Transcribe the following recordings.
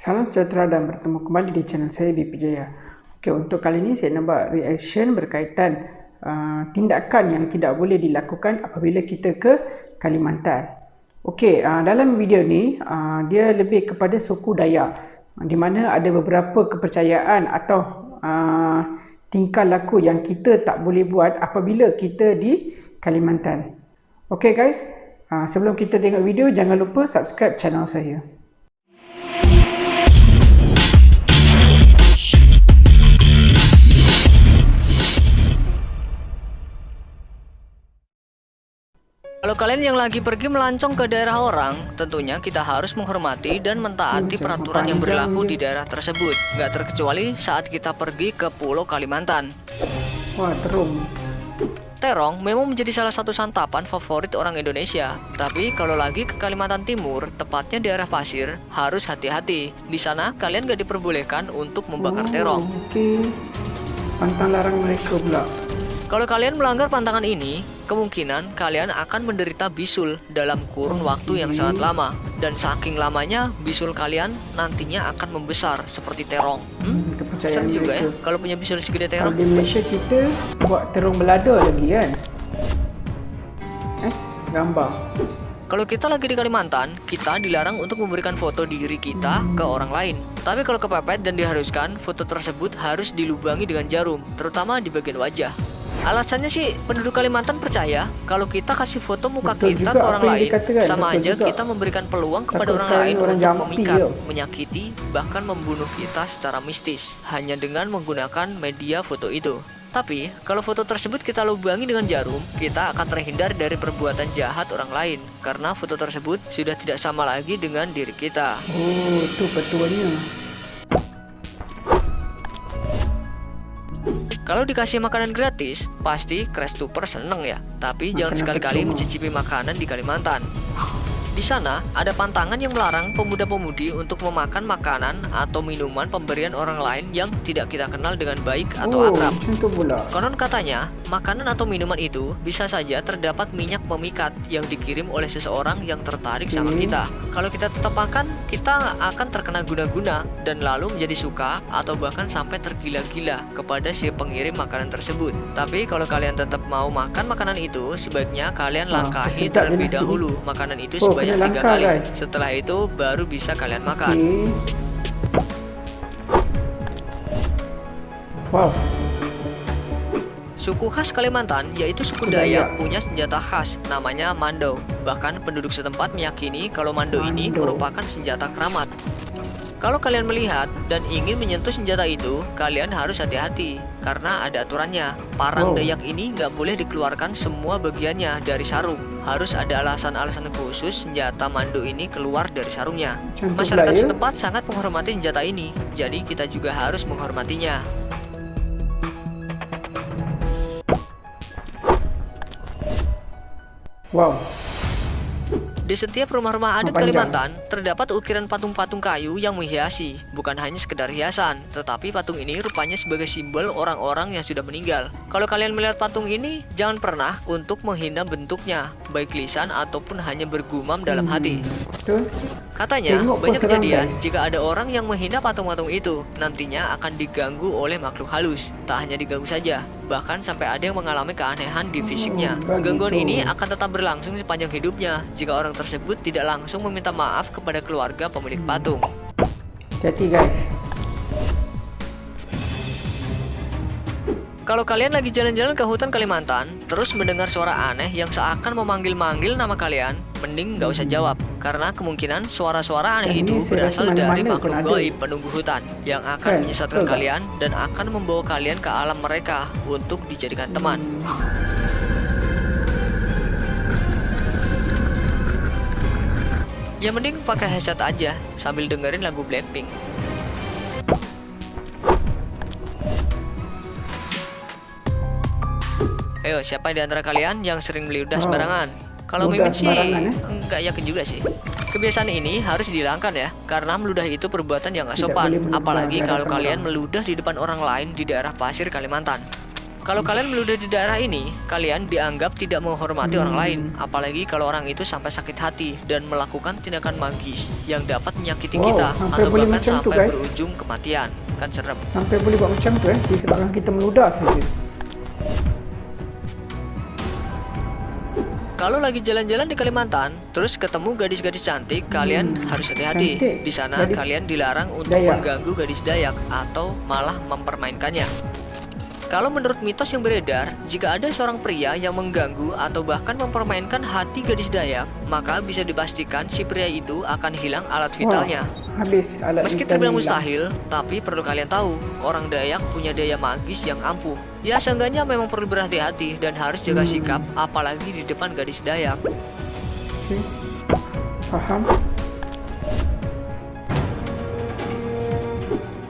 Salam sejahtera dan bertemu kembali di channel saya BP Jaya. Okey, untuk kali ini saya nak buat reaction berkaitan tindakan yang tidak boleh dilakukan apabila kita ke Kalimantan. Okey, dalam video ni dia lebih kepada suku Dayak, di mana ada beberapa kepercayaan atau tingkah laku yang kita tak boleh buat apabila kita di Kalimantan. Okey guys, sebelum kita tengok video, jangan lupa subscribe channel saya. Kalau kalian yang lagi pergi melancong ke daerah orang, tentunya kita harus menghormati dan mentaati peraturan yang berlaku di daerah tersebut. Gak terkecuali saat kita pergi ke Pulau Kalimantan. Wah, terung. Terong memang menjadi salah satu santapan favorit orang Indonesia. Tapi kalau lagi ke Kalimantan Timur, tepatnya daerah pasir, harus hati-hati. Di sana kalian gak diperbolehkan untuk membakar terong. Oke. Pantang larang mereka pula. Kalau kalian melanggar pantangan ini, kemungkinan kalian akan menderita bisul dalam kurun waktu yang sangat lama. Dan saking lamanya, bisul kalian nantinya akan membesar seperti terong. Serem juga ya, kalau punya bisul segede terong. Kalau di Malaysia kita buat terung belada lagi kan? Gambar. Kalau kita lagi di Kalimantan, kita dilarang untuk memberikan foto diri kita ke orang lain. Tapi kalau kepepet dan diharuskan, foto tersebut harus dilubangi dengan jarum, terutama di bagian wajah. Alasannya sih penduduk Kalimantan percaya kalau kita kasih foto muka kita ke orang lain, sama aja kita memberikan peluang kepada orang lain untuk memikat, menyakiti, bahkan membunuh kita secara mistis hanya dengan menggunakan media foto itu. Tapi kalau foto tersebut kita lubangi dengan jarum, kita akan terhindar dari perbuatan jahat orang lain karena foto tersebut sudah tidak sama lagi dengan diri kita. Oh, itu betulnya. Kalau dikasih makanan gratis, pasti Crash Super seneng ya. Tapi jangan sekali-kali mencicipi makanan di Kalimantan. Di sana ada pantangan yang melarang pemuda-pemudi untuk memakan makanan atau minuman pemberian orang lain yang tidak kita kenal dengan baik atau akrab. Konon katanya, makanan atau minuman itu bisa saja terdapat minyak memikat yang dikirim oleh seseorang yang tertarik sama kita. Kalau kita tetap makan, kita akan terkena guna-guna dan lalu menjadi suka atau bahkan sampai tergila-gila kepada si pengirim makanan tersebut. Tapi kalau kalian tetap mau makan makanan itu, sebaiknya kalian langkahi terlebih dahulu makanan itu sebanyak 3 kali. Setelah itu baru bisa kalian makan. Wow. Suku khas Kalimantan yaitu suku Dayak punya senjata khas namanya mando. Bahkan penduduk setempat meyakini kalau mando ini merupakan senjata keramat. Kalau kalian melihat dan ingin menyentuh senjata itu, kalian harus hati-hati karena ada aturannya. Parang Dayak ini nggak boleh dikeluarkan semua bagiannya dari sarung. Harus ada alasan-alasan khusus senjata mando ini keluar dari sarungnya. Masyarakat setempat sangat menghormati senjata ini, jadi kita juga harus menghormatinya. Wow. Di setiap rumah-rumah adat Kalimantan terdapat ukiran patung-patung kayu yang menghiasi. Bukan hanya sekedar hiasan, tetapi patung ini rupanya sebagai simbol orang-orang yang sudah meninggal. Kalau kalian melihat patung ini, jangan pernah untuk menghina bentuknya, baik lisan ataupun hanya bergumam dalam hati. Katanya banyak kejadian jika ada orang yang menghina patung-patung itu, nantinya akan diganggu oleh makhluk halus. Tak hanya diganggu saja, bahkan sampai ada yang mengalami keanehan di fisiknya. Gangguan ini akan tetap berlangsung sepanjang hidupnya jika orang tersebut tidak langsung meminta maaf kepada keluarga pemilik patung. Jadi guys, kalau kalian lagi jalan-jalan ke hutan Kalimantan, terus mendengar suara aneh yang seakan memanggil-manggil nama kalian, mending gak usah jawab. Karena kemungkinan suara-suara aneh itu berasal dari makhluk gaib penunggu hutan yang akan menyesatkan kalian dan akan membawa kalian ke alam mereka untuk dijadikan teman. Ya mending pakai headset aja sambil dengerin lagu Blackpink. Ayo, siapa di antara kalian yang sering meludah sembarangan? Kalau Mimin sih nggak yakin juga sih. Kebiasaan ini harus dihilangkan ya, karena meludah itu perbuatan yang gak sopan. Apalagi kalau kalian meludah di depan orang lain di daerah pasir Kalimantan. Kalau kalian meludah di daerah ini, kalian dianggap tidak menghormati orang lain, apalagi kalau orang itu sampai sakit hati dan melakukan tindakan magis yang dapat menyakiti kita atau bahkan sampai berujung kematian. Kan serem. Sampai boleh buat macam tu disebabkan kita meludah saja. Kalau lagi jalan-jalan di Kalimantan, terus ketemu gadis-gadis cantik, kalian harus hati-hati. Di sana kalian dilarang untuk mengganggu gadis Dayak atau malah mempermainkannya. Kalau menurut mitos yang beredar, jika ada seorang pria yang mengganggu atau bahkan mempermainkan hati gadis Dayak, maka bisa dipastikan si pria itu akan hilang alat vitalnya. Habis alat Meski terbilang mustahil, tapi perlu kalian tahu, orang Dayak punya daya magis yang ampuh. Ya seenggaknya memang perlu berhati-hati dan harus jaga sikap, apalagi di depan gadis Dayak. Oke, paham.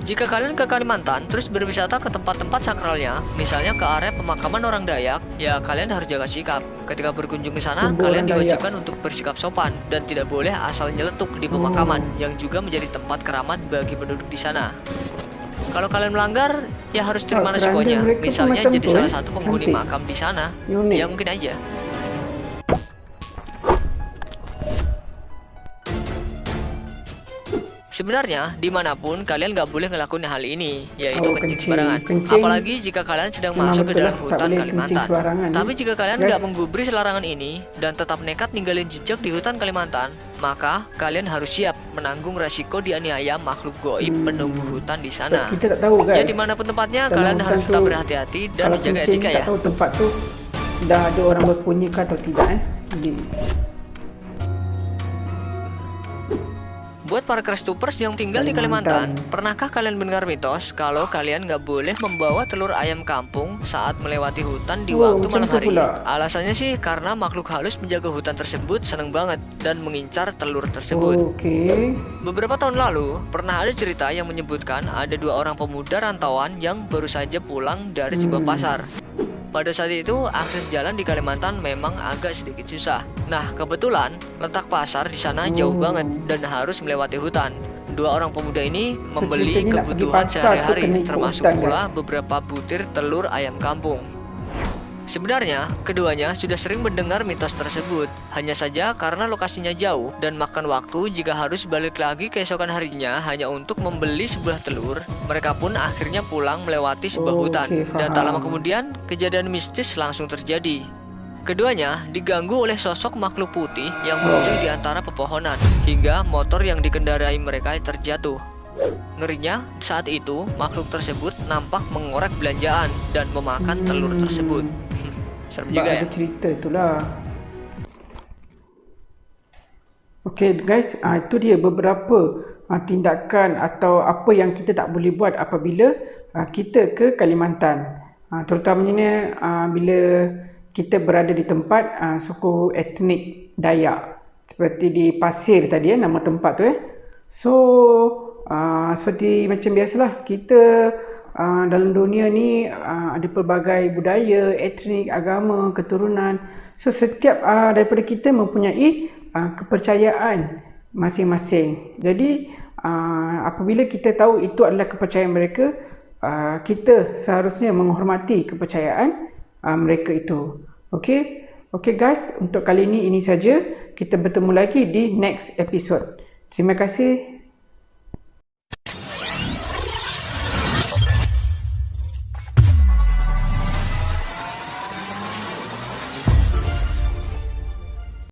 Jika kalian ke Kalimantan terus berwisata ke tempat-tempat sakralnya, misalnya ke area pemakaman orang Dayak, ya kalian harus jaga sikap. Ketika berkunjung ke sana, kalian diwajibkan untuk bersikap sopan dan tidak boleh asal nyeletuk di pemakaman yang juga menjadi tempat keramat bagi penduduk di sana. Kalau kalian melanggar, ya harus terima resikonya. Misalnya jadi salah satu penghuni makam di sana, ya mungkin aja. Sebenarnya, dimanapun kalian gak boleh ngelakuin hal ini, yaitu kencing sembarangan. Apalagi jika kalian sedang masuk ke dalam hutan Kalimantan. Tapi jika kalian gak menggubris larangan ini dan tetap nekat ninggalin jejak di hutan Kalimantan, maka kalian harus siap menanggung resiko dianiaya makhluk goib penunggu hutan di sana. Kita tak tahu, guys. Ya dimanapun tempatnya, kalian harus tetap berhati-hati dan menjaga etika ya. Tahu tempat tu dah ada orang berpunyi atau tidak Buat para Crestupers yang tinggal di Kalimantan, pernahkah kalian mendengar mitos kalau kalian nggak boleh membawa telur ayam kampung saat melewati hutan di waktu malam hari? Alasannya sih karena makhluk halus menjaga hutan tersebut seneng banget dan mengincar telur tersebut. Beberapa tahun lalu, pernah ada cerita yang menyebutkan ada 2 orang pemuda rantauan yang baru saja pulang dari sebuah pasar. Pada saat itu, akses jalan di Kalimantan memang agak sedikit susah. Nah, kebetulan letak pasar di sana jauh banget dan harus melewati hutan. 2 orang pemuda ini membeli kebutuhan sehari-hari, termasuk pula beberapa butir telur ayam kampung. Sebenarnya, keduanya sudah sering mendengar mitos tersebut. Hanya saja karena lokasinya jauh dan makan waktu jika harus balik lagi keesokan harinya hanya untuk membeli sebuah telur, mereka pun akhirnya pulang melewati sebuah hutan. Dan tak lama kemudian, kejadian mistis langsung terjadi. Keduanya diganggu oleh sosok makhluk putih yang muncul di antara pepohonan, hingga motor yang dikendarai mereka terjatuh. Ngerinya, saat itu makhluk tersebut nampak mengorek belanjaan dan memakan telur tersebut. Serem juga ya. Cerita itulah. Okey guys, itu dia beberapa tindakan atau apa yang kita tak boleh buat apabila kita ke Kalimantan. Terutamanya bila kita berada di tempat suku etnik Dayak. Seperti di Pasir tadi nama tempat tu So seperti macam biasalah, kita dalam dunia ni ada pelbagai budaya, etnik, agama, keturunan. So setiap daripada kita mempunyai kepercayaan masing-masing. Jadi apabila kita tahu itu adalah kepercayaan mereka, kita seharusnya menghormati kepercayaan mereka itu. Okey guys, untuk kali ini saja. Kita bertemu lagi di next episode. Terima kasih.